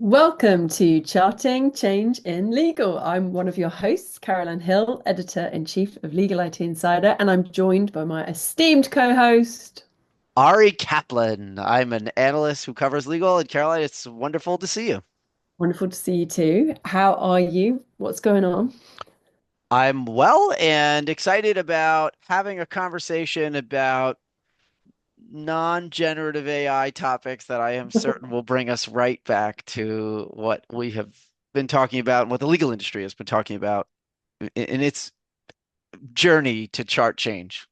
Welcome to Charting Change in Legal. I'm one of your hosts, Caroline Hill, Editor-in-Chief of Legal IT Insider, and I'm joined by my esteemed co-host. Ari Kaplan. I'm an analyst who covers legal. And Caroline, it's wonderful to see you. Wonderful to see you too. How are you? What's going on? I'm well and excited about having a conversation about non-generative AI topics that I am certain will bring us right back to what we have been talking about and what the legal industry has been talking about in its journey to chart change.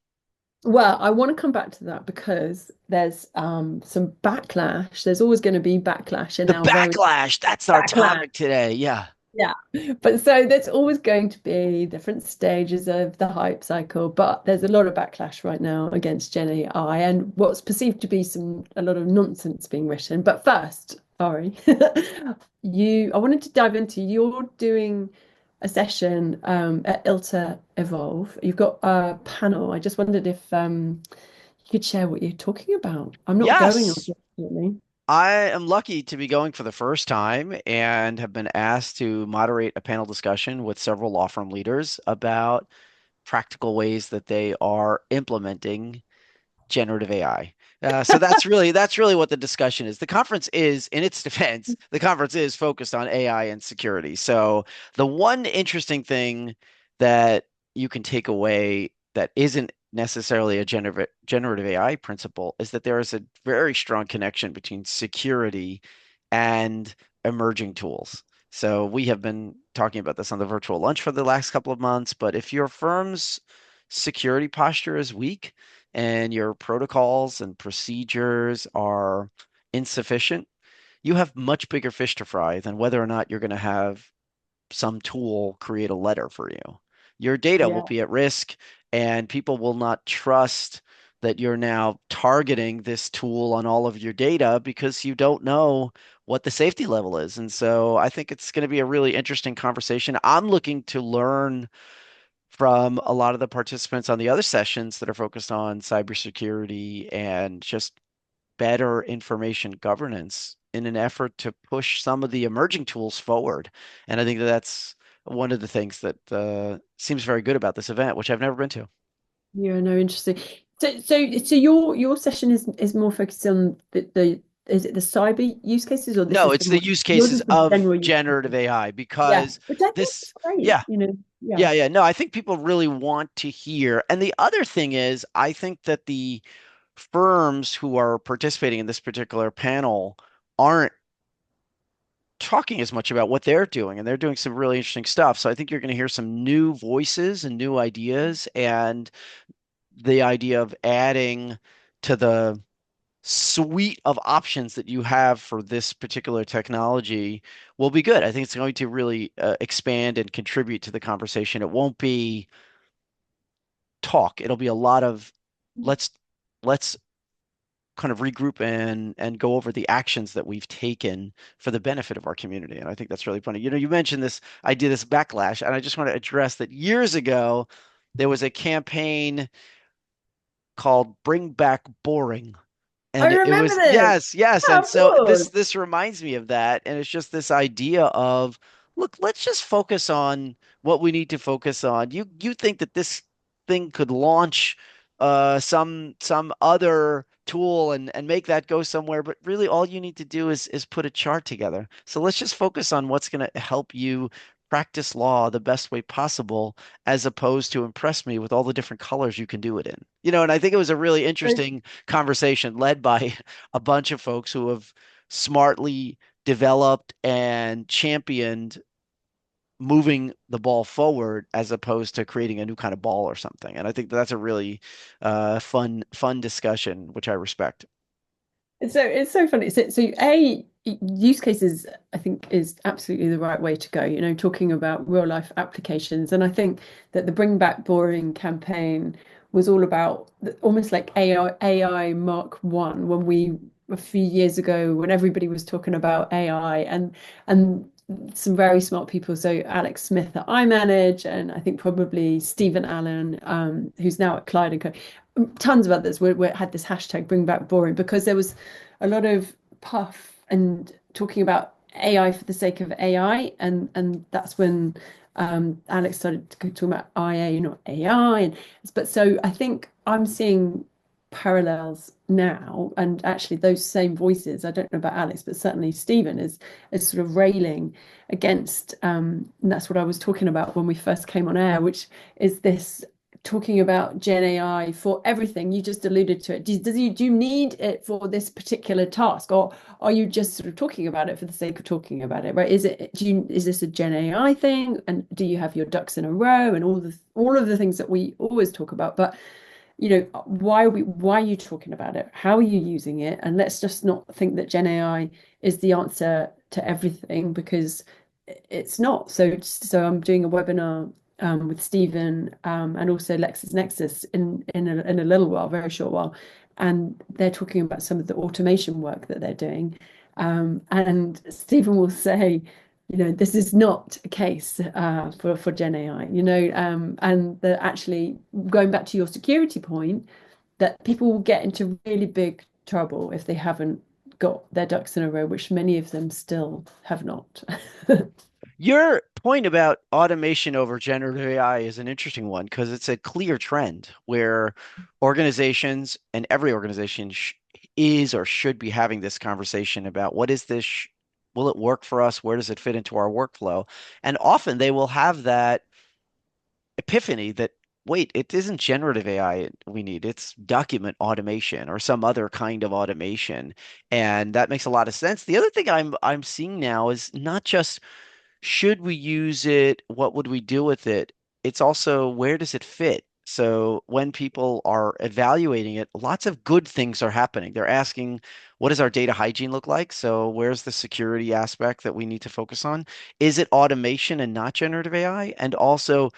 Well, I want to come back to that because there's some backlash. There's always going to be backlash in The our very backlash, that's our backlash. topic today. Yeah. Yeah. But so there's always going to be different stages of the hype cycle, but there's a lot of backlash right now against Gen AI and what's perceived to be a lot of nonsense being written. But first, sorry, I wanted to dive into you're doing a session at ILTA Evolve. You've got a panel. I just wondered if you could share what you're talking about. I'm not going, Yes. unfortunately. I am lucky to be going for the first time and have been asked to moderate a panel discussion with several law firm leaders about practical ways that they are implementing generative AI. So that's really what the discussion is. The conference is, in its defense, the conference is focused on AI and security. So the one interesting thing that you can take away that isn't necessarily a generative AI principle is that there is a very strong connection between security and emerging tools. So we have been talking about this on the virtual lunch for the last couple of months, but if your firm's security posture is weak, and your protocols and procedures are insufficient, you have much bigger fish to fry than whether or not you're going to have some tool create a letter for you. Your data will Yeah. be at risk, and people will not trust that you're now targeting this tool on all of your data because you don't know what the safety level is. And so I think it's going to be a really interesting conversation. I'm looking to learn from a lot of the participants on the other sessions that are focused on cybersecurity and just better information governance in an effort to push some of the emerging tools forward. And I think that that's one of the things that seems very good about this event, which I've never been to. Yeah, no, interesting. So your session is more focused on the is it the cyber use cases or this No, is the it's the more use yours cases is the of general use generative cases? AI Yeah, because which I think is this, great. yeah, Yeah. yeah. No, I think people really want to hear. And the other thing is, I think that the firms who are participating in this particular panel aren't talking as much about what they're doing, and they're doing some really interesting stuff. So I think you're going to hear some new voices and new ideas, and the idea of adding to the suite of options that you have for this particular technology will be good. I think it's going to really expand and contribute to the conversation. It won't be talk. It'll be a lot of let's let's kind of regroup and go over the actions that we've taken for the benefit of our community. And I think that's really funny. You know, you mentioned this idea, this backlash, and I just want to address that years ago, there was a campaign called Bring Back Boring. I And it remember was this. yes, yes. Yeah, And of so this course. this reminds me of that. And it's just this idea of, look, let's just focus on what we need to focus on. You think that this thing could launch some other tool and make that go somewhere, but really all you need to do is put a chart together. So let's just focus on what's going to help you practice law the best way possible, as opposed to impress me with all the different colors you can do it in. You know, and I think it was a really interesting conversation led by a bunch of folks who have smartly developed and championed moving the ball forward as opposed to creating a new kind of ball or something. And I think that's a really fun discussion, which I respect. It's so funny. So use cases I think is absolutely the right way to go. Talking about real life applications, and I think that the Bring Back Boring campaign was all about almost like AI Mark One when we a few years ago when everybody was talking about AI and some very smart people. So Alex Smith that I manage, and I think probably Stephen Allen, who's now at Clyde and Co. Tons of others had this hashtag Bring Back Boring because there was a lot of puff and talking about AI for the sake of AI, and that's when Alex started talking about IA, not AI, and but so I think I'm seeing parallels now, and actually those same voices. I don't know about Alex, but certainly Stephen is sort of railing against, and that's what I was talking about when we first came on air, which is this talking about Gen AI for everything. You just alluded to it. Do you need it for this particular task, or are you just sort of talking about it for the sake of talking about it, right? Is this a Gen AI thing, and do you have your ducks in a row and all of the things that we always talk about? But why are you talking about it? How are you using it? And let's just not think that Gen AI is the answer to everything, because it's not. So I'm doing a webinar with Stephen and also LexisNexis in a little while, very short while, and they're talking about some of the automation work that they're doing. And Stephen will say, this is not a case for Gen AI, and that actually going back to your security point, that people will get into really big trouble if they haven't got their ducks in a row, which many of them still have not. Your point about automation over generative AI is an interesting one because it's a clear trend where organizations and every organization sh is or should be having this conversation about what is this? Will it work for us? Where does it fit into our workflow? And often they will have that epiphany that, wait, it isn't generative AI we need, it's document automation or some other kind of automation. And that makes a lot of sense. The other thing I'm seeing now is not just should we use it? What would we do with it? It's also where does it fit? So when people are evaluating it, lots of good things are happening. They're asking, what does our data hygiene look like? So where's the security aspect that we need to focus on? Is it automation and not generative AI? And also,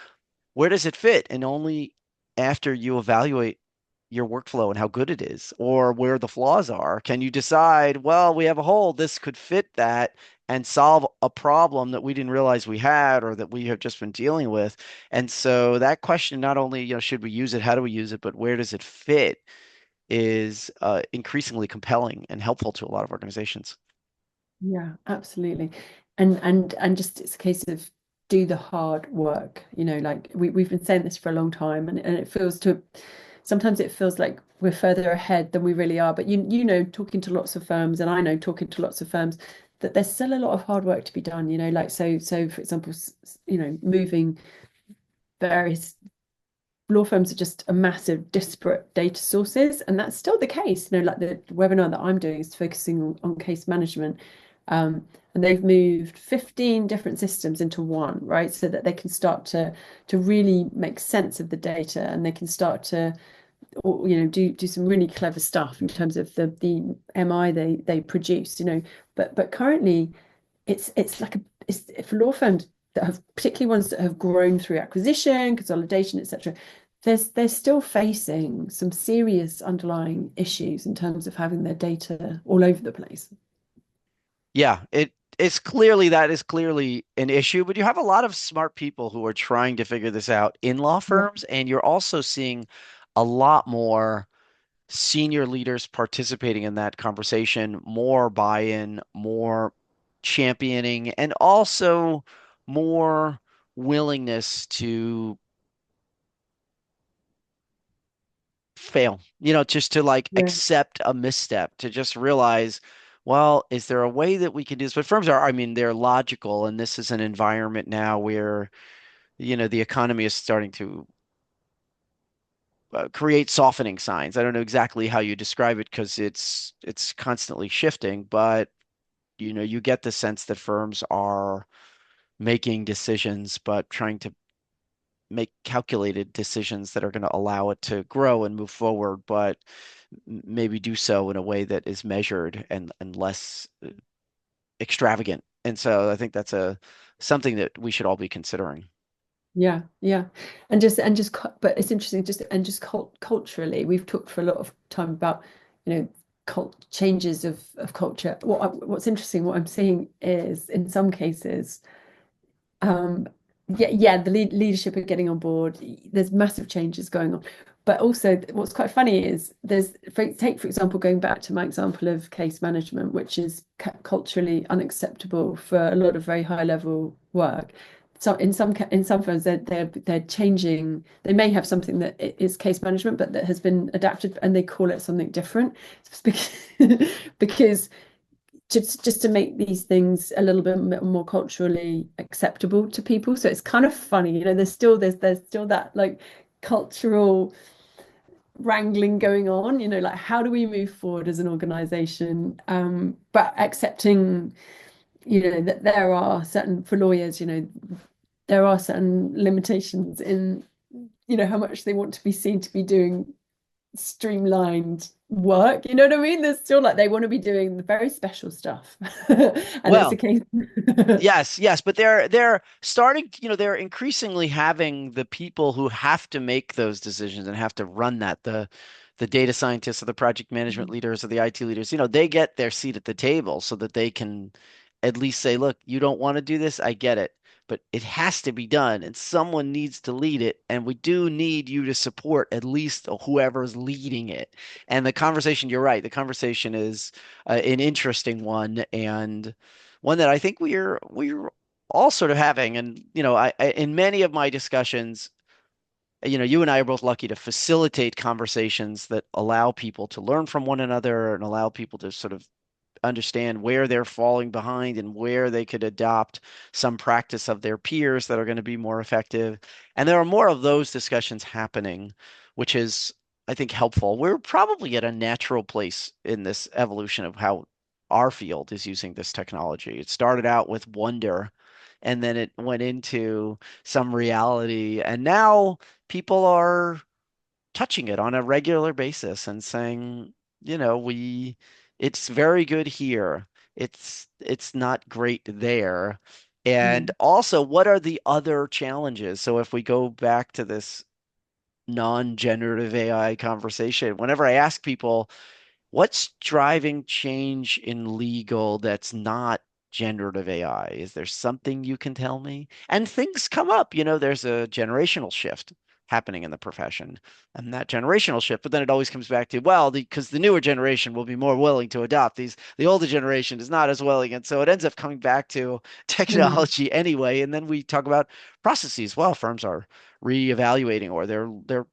where does it fit? And only after you evaluate your workflow and how good it is, or where the flaws are, can you decide, well, we have a hole, this could fit that and solve a problem that we didn't realize we had or that we have just been dealing with. And so that question, not only, should we use it, how do we use it, but where does it fit is increasingly compelling and helpful to a lot of organizations. Yeah, absolutely. And just it's a case of do the hard work. Like we've been saying this for a long time, and it feels to sometimes it feels like we're further ahead than we really are. But talking to lots of firms, and I know talking to lots of firms, that there's still a lot of hard work to be done, like so for example, moving various law firms are just a massive disparate data sources, and that's still the case. Like the webinar that I'm doing is focusing on case management, and they've moved 15 different systems into one, right? So that they can start to really make sense of the data, and they can start to do some really clever stuff in terms of the MI they produce. But currently it's like it's for law firms that have, particularly ones that have grown through acquisition, consolidation, etc. They're still facing some serious underlying issues in terms of having their data all over the place. Yeah, that is clearly an issue, but you have a lot of smart people who are trying to figure this out in law Yeah. firms, and you're also seeing a lot more senior leaders participating in that conversation, more buy-in, more championing, and also more willingness to fail, just to like Yeah. accept a misstep, to just realize, well, is there a way that we can do this? But firms are, I mean, they're logical, and this is an environment now where, the economy is starting to create softening signs. I don't know exactly how you describe it because it's constantly shifting, but you get the sense that firms are making decisions, but trying to make calculated decisions that are going to allow it to grow and move forward, but maybe do so in a way that is measured and less extravagant. And so I think that's a something that we should all be considering. Yeah, yeah, but it's interesting. Just culturally, we've talked for a lot of time about changes of culture. What's interesting, what I'm seeing is in some cases, yeah, the leadership are getting on board. There's massive changes going on, but also what's quite funny is take, for example, going back to my example of case management, which is culturally unacceptable for a lot of very high level work. So in some firms they're changing. They may have something that is case management, but that has been adapted, and they call it something different. It's because just to make these things a little bit more culturally acceptable to people. So it's kind of funny, there's still that like cultural wrangling going on, like how do we move forward as an organization, but accepting, that there are certain, for lawyers, there are certain limitations in, how much they want to be seen to be doing streamlined work. You know what I mean? There's still like they want to be doing the very special stuff. And it's a Well, case. yes, yes, but they're starting, they're increasingly having the people who have to make those decisions and have to run that, the data scientists or the project management leaders or the IT leaders, they get their seat at the table so that they can at least say, look, you don't want to do this, I get it, but it has to be done and someone needs to lead it, and we do need you to support at least whoever's leading it. And the conversation, you're right, the conversation is an interesting one, and one that I think we're all sort of having. And in many of my discussions, you and I are both lucky to facilitate conversations that allow people to learn from one another and allow people to sort of understand where they're falling behind and where they could adopt some practice of their peers that are going to be more effective. And there are more of those discussions happening, which is, I think, helpful. We're probably at a natural place in this evolution of how our field is using this technology. It started out with wonder, and then it went into some reality, and now people are touching it on a regular basis and saying, we it's very good here. It's not great there. And Mm. also, what are the other challenges? So if we go back to this non-generative AI conversation, whenever I ask people, what's driving change in legal that's not generative AI? Is there something you can tell me? And things come up, there's a generational shift happening in the profession, and that generational shift, but then it always comes back to, well, because the newer generation will be more willing to adopt these, the older generation is not as willing. And so it ends up coming back to Mm. technology anyway. And then we talk about processes. Well, firms are reevaluating, or their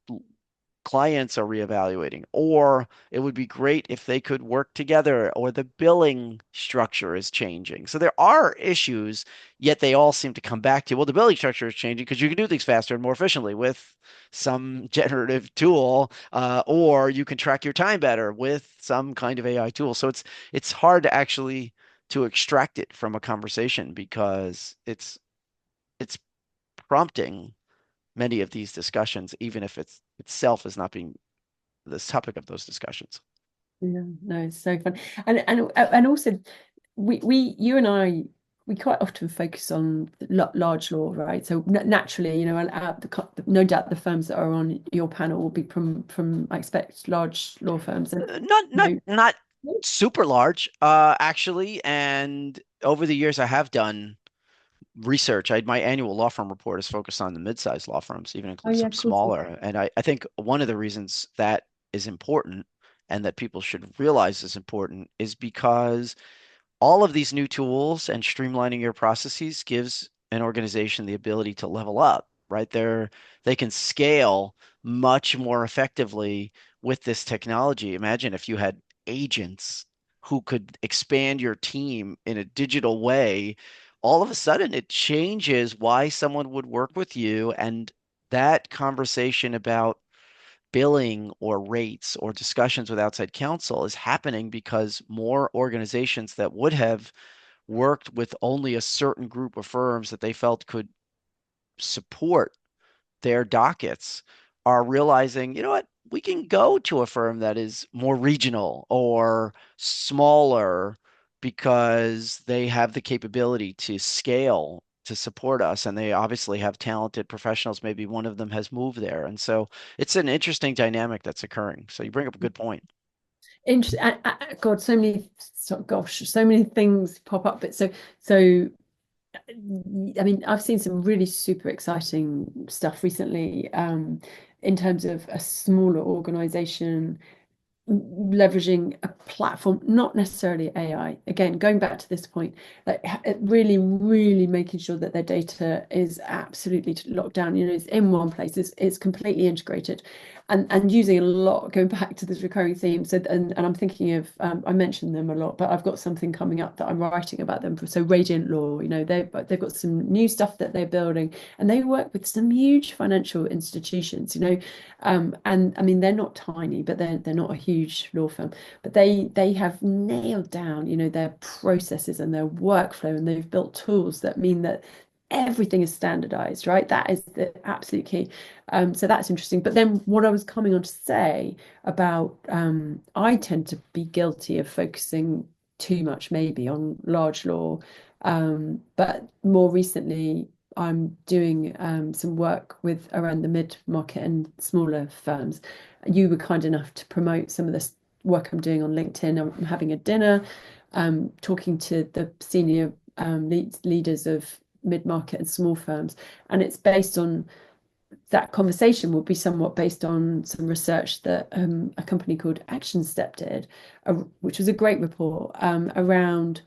clients are reevaluating, or it would be great if they could work together, or the billing structure is changing. So there are issues, yet they all seem to come back to, well, the billing structure is changing because you can do things faster and more efficiently with some generative tool, or you can track your time better with some kind of AI tool. So it's hard to actually to extract it from a conversation because it's prompting many of these discussions, even if it's itself is not being the topic of those discussions. Yeah, no, it's so fun. And also we you and I, we quite often focus on large law, right? So naturally, no doubt the firms that are on your panel will be from I expect large law firms. And Not not you not know, super large, actually. And over the years, I have done research. My annual law firm report is focused on the mid-sized law firms, even oh include yeah, some of course. smaller. And I think one of the reasons that is important and that people should realize is important is because all of these new tools and streamlining your processes gives an organization the ability to level up, right? They can scale much more effectively with this technology. Imagine if you had agents who could expand your team in a digital way. All of a sudden, it changes why someone would work with you. And that conversation about billing or rates or discussions with outside counsel is happening because more organizations that would have worked with only a certain group of firms that they felt could support their dockets are realizing, you know what, we can go to a firm that is more regional or smaller because they have the capability to scale to support us. And they obviously have talented professionals. Maybe one of them has moved there. And so it's an interesting dynamic that's occurring. So you bring up a good point. Interesting. God, so many things pop up. But so I mean, I've seen some really super exciting stuff recently, in terms of a smaller organization leveraging a platform, not necessarily AI. Again, going back to this point, like really, really making sure that their data is absolutely locked down. You know, it's in one place, it's completely integrated, and using a lot. Going back to this recurring theme. So, and I'm thinking of, I mentioned them a lot, but I've got something coming up that I'm writing about them. So, Radiant Law. You know, they've got some new stuff that they're building, and they work with some huge financial institutions. You know, and I mean, they're not tiny, but they're not a huge law firm. But they have nailed down, you know, their processes and their workflow, and they've built tools that mean that everything is standardized, right? That is the absolute key. So that's interesting. But then what I was coming on to say about, I tend to be guilty of focusing too much maybe on large law. But more recently, I'm doing some work with around the mid-market and smaller firms. You were kind enough to promote some of this work I'm doing on LinkedIn. I'm having a dinner, talking to the senior leaders of mid-market and small firms, and it's based on that conversation will be somewhat based on some research that a company called Action Step did, which was a great report around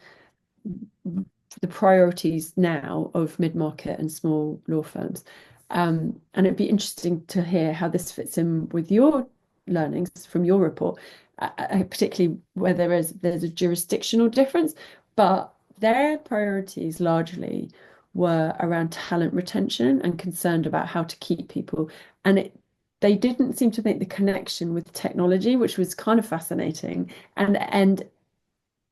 the priorities now of mid-market and small law firms. And it'd be interesting to hear how this fits in with your learnings from your report, particularly where there's a jurisdictional difference, but their priorities largely were around talent retention and concerned about how to keep people. And they didn't seem to make the connection with technology, which was kind of fascinating. And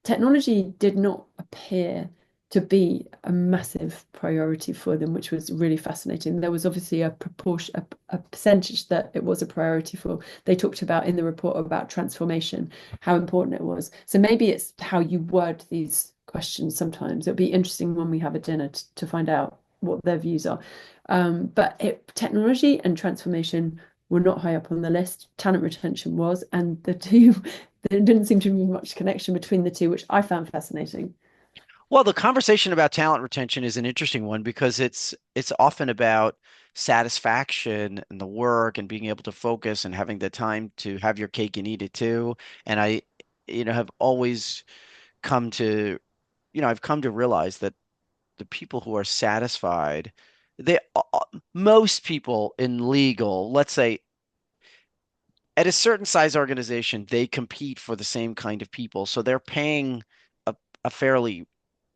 technology did not appear to be a massive priority for them, which was really fascinating. There was obviously a proportion, a percentage that it was a priority for. They talked about in the report about transformation, how important it was. So maybe it's how you word these questions sometimes. It'll be interesting when we have a dinner to find out what their views are. Technology and transformation were not high up on the list. Talent retention was, and the two there didn't seem to be much connection between the two, which I found fascinating. Well, the conversation about talent retention is an interesting one because it's often about satisfaction and the work and being able to focus and having the time to have your cake and eat it too. And have always come to, I've come to realize that the people who are satisfied, they most people in legal, let's say at a certain size organization, they compete for the same kind of people. So they're paying a fairly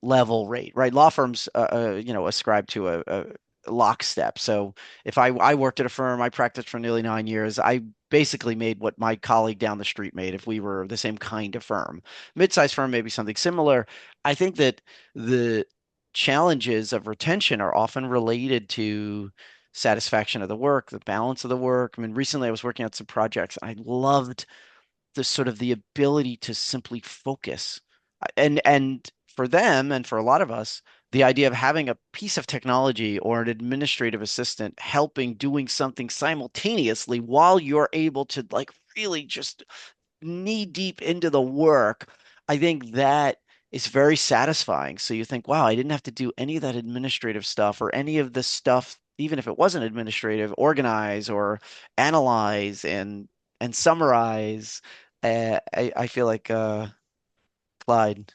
level rate, right? Law firms, ascribe to a lockstep. So if I worked at a firm, I practiced for nearly 9 years, I basically made what my colleague down the street made if we were the same kind of firm. Mid-sized firm, maybe something similar. I think that the challenges of retention are often related to satisfaction of the work, the balance of the work. I mean, recently I was working on some projects. I loved the ability to simply focus. And for them and for a lot of us, the idea of having a piece of technology or an administrative assistant helping doing something simultaneously while you're able to like really just knee deep into the work, I think that is very satisfying. So you think, wow, I didn't have to do any of that administrative stuff or any of the stuff, even if it wasn't administrative, organize or analyze and summarize. I feel like Clyde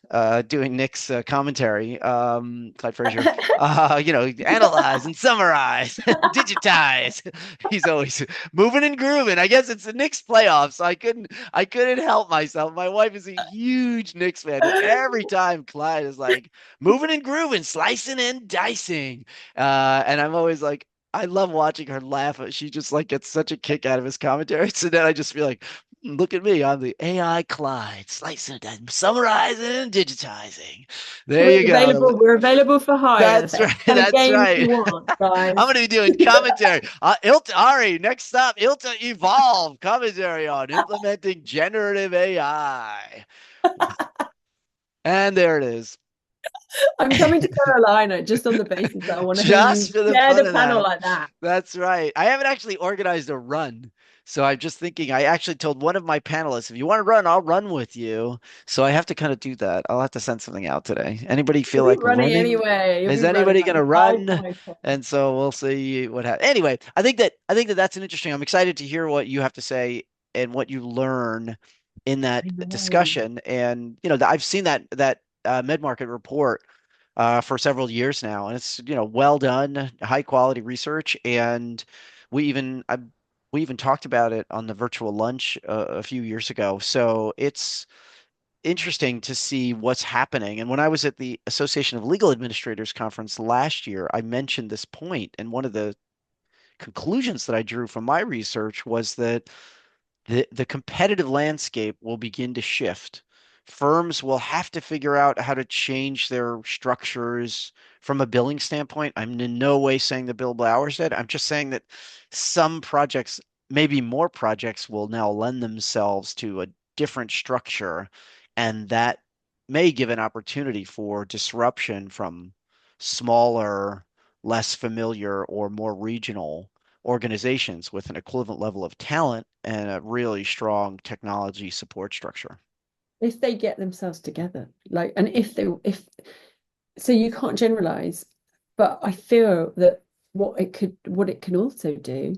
doing Nick's commentary, Clyde Frazier, analyze and summarize, digitize. He's always moving and grooving. I guess it's the Knicks playoffs, so I couldn't help myself. My wife is a huge Knicks fan. Every time Clyde is like moving and grooving, slicing and dicing, and I'm always like, I love watching her laugh. She just like gets such a kick out of his commentary. So then I just feel like, look at me. I'm the AI Clyde, slicing and summarizing and digitizing. There you go. We're available for hire That's for any right. kind of That's games right. you want, I'm guys. going to be doing commentary. Ilta Ari, next up, Ilta Evolve commentary on implementing generative AI. And there it is. I'm coming to Carolina just on the basis that I want to hear Just you for the share fun the of panel that. like that. That's right. I haven't actually organized a run. So I'm just thinking, I actually told one of my panelists, if you want to run, I'll run with you. So I have to kind of do that. I'll have to send something out today. Anybody feel You'll be like running running? anyway. You'll Is be running anybody like going to five run? miles. And so we'll see what happens. Anyway, I think that that's an interesting. I'm excited to hear what you have to say and what you learn in I that know. discussion. And I've seen that mid market report for several years now, and it's well done, high quality research, and we even I, we even talked about it on the virtual lunch a few years ago. So it's interesting to see what's happening. And when I was at the Association of Legal Administrators conference last year, I mentioned this point, and one of the conclusions that I drew from my research was that the competitive landscape will begin to shift. Firms will have to figure out how to change their structures from a billing standpoint. I'm in no way saying the billable hours dead. I'm just saying that some projects, maybe more projects, will now lend themselves to a different structure, and that may give an opportunity for disruption from smaller, less familiar, or more regional organizations with an equivalent level of talent and a really strong technology support structure. If they get themselves together, like, and if so, you can't generalize, but I feel that what it can also do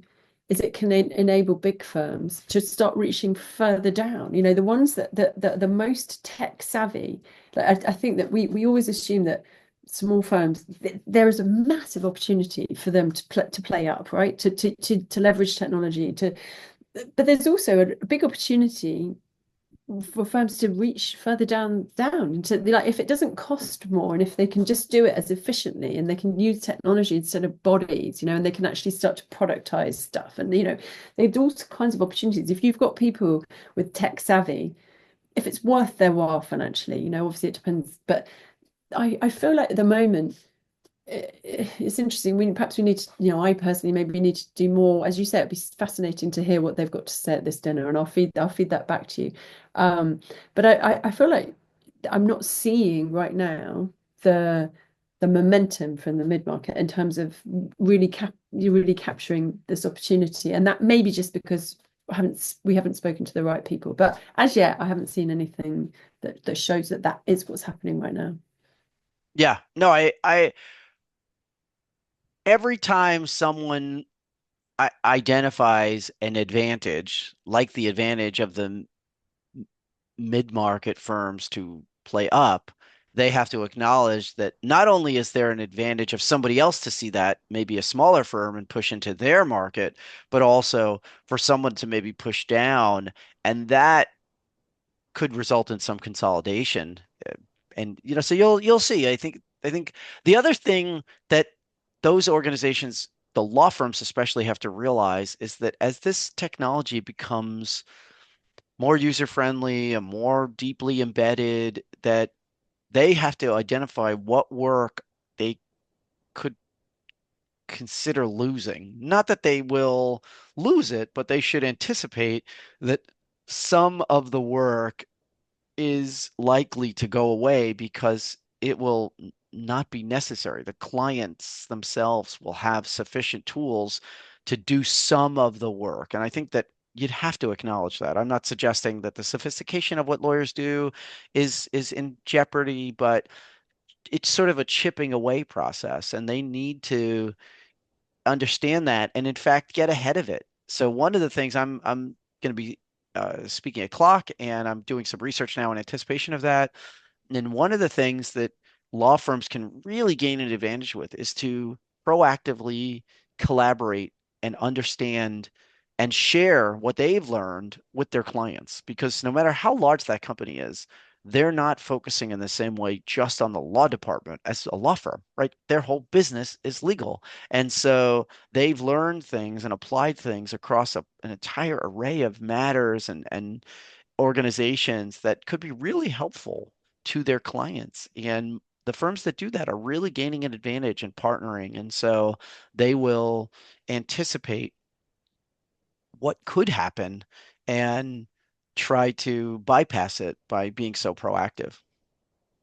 is it can enable big firms to start reaching further down. You know, the ones that are the most tech savvy. Like, I think that we always assume that small firms, there is a massive opportunity for them to play up, right? To leverage technology, but there's also a big opportunity for firms to reach further down to like, if it doesn't cost more and if they can just do it as efficiently and they can use technology instead of bodies, and they can actually start to productize stuff, and they have all kinds of opportunities if you've got people with tech savvy, if it's worth their while financially. Obviously it depends, but I feel like at the moment it's interesting. Perhaps we need to, I personally maybe need to do more. As you say, it'd be fascinating to hear what they've got to say at this dinner, and I'll feed that back to you. Um, but I feel like I'm not seeing right now the the momentum from the mid market in terms of really capturing this opportunity, and that may be just because we haven't spoken to the right people. But as yet, I haven't seen anything that shows that is what's happening right now. Yeah, no, I every time someone identifies an advantage, like the advantage of the mid-market firms to play up, they have to acknowledge that not only is there an advantage of somebody else to see that, maybe a smaller firm, and push into their market, but also for someone to maybe push down, and that could result in some consolidation. And so you'll see. I think the other thing that those organizations, the law firms especially, have to realize is that as this technology becomes more user friendly and more deeply embedded, that they have to identify what work they could consider losing. Not that they will lose it, but they should anticipate that some of the work is likely to go away because it will not be necessary. The clients themselves will have sufficient tools to do some of the work. And I think that you'd have to acknowledge that. I'm not suggesting that the sophistication of what lawyers do is in jeopardy, but it's sort of a chipping away process, and they need to understand that and in fact get ahead of it. So one of the things I'm going to be speaking at Clock, and I'm doing some research now in anticipation of that. And one of the things that law firms can really gain an advantage with is to proactively collaborate and understand and share what they've learned with their clients. Because no matter how large that company is, they're not focusing in the same way just on the law department as a law firm, right? Their whole business is legal. And so they've learned things and applied things across an entire array of matters and organizations that could be really helpful to their clients. And the firms that do that are really gaining an advantage in partnering. And so they will anticipate what could happen and try to bypass it by being so proactive.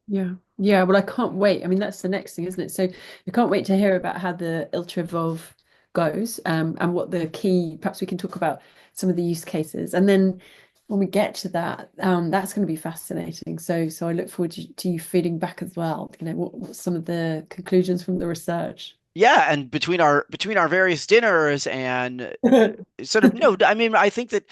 Yeah. Yeah. Well, I can't wait. I mean, that's the next thing, isn't it? So I can't wait to hear about how the Ultra Evolve goes, and what the key, perhaps we can talk about some of the use cases. And then when we get to that, that's going to be fascinating. So I look forward to you feeding back as well, what's some of the conclusions from the research. Yeah, and between our various dinners and sort of no, I mean, I think that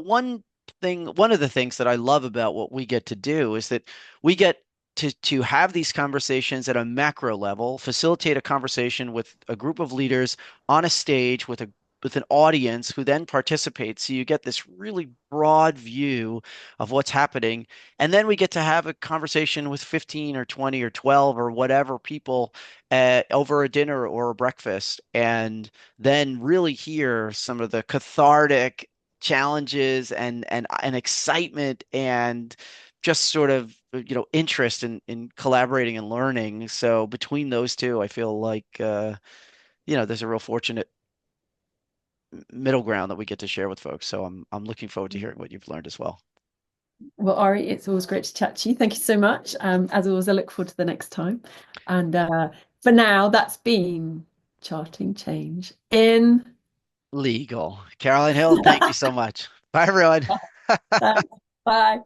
one of the things that I love about what we get to do is that we get to have these conversations at a macro level, facilitate a conversation with a group of leaders on a stage with an audience who then participates. So you get this really broad view of what's happening. And then we get to have a conversation with 15 or 20 or 12 or whatever people over a dinner or a breakfast. And then really hear some of the cathartic challenges and excitement and just sort of interest in collaborating and learning. So between those two, I feel like there's a real fortunate middle ground that we get to share with folks. So I'm looking forward to hearing what you've learned as well. Well, Ari, it's always great to chat to you. Thank you so much. As always, I look forward to the next time. And for now, that's been Charting Change in. Legal. Caroline Hill, thank you so much. Bye, everyone. Thanks. Bye.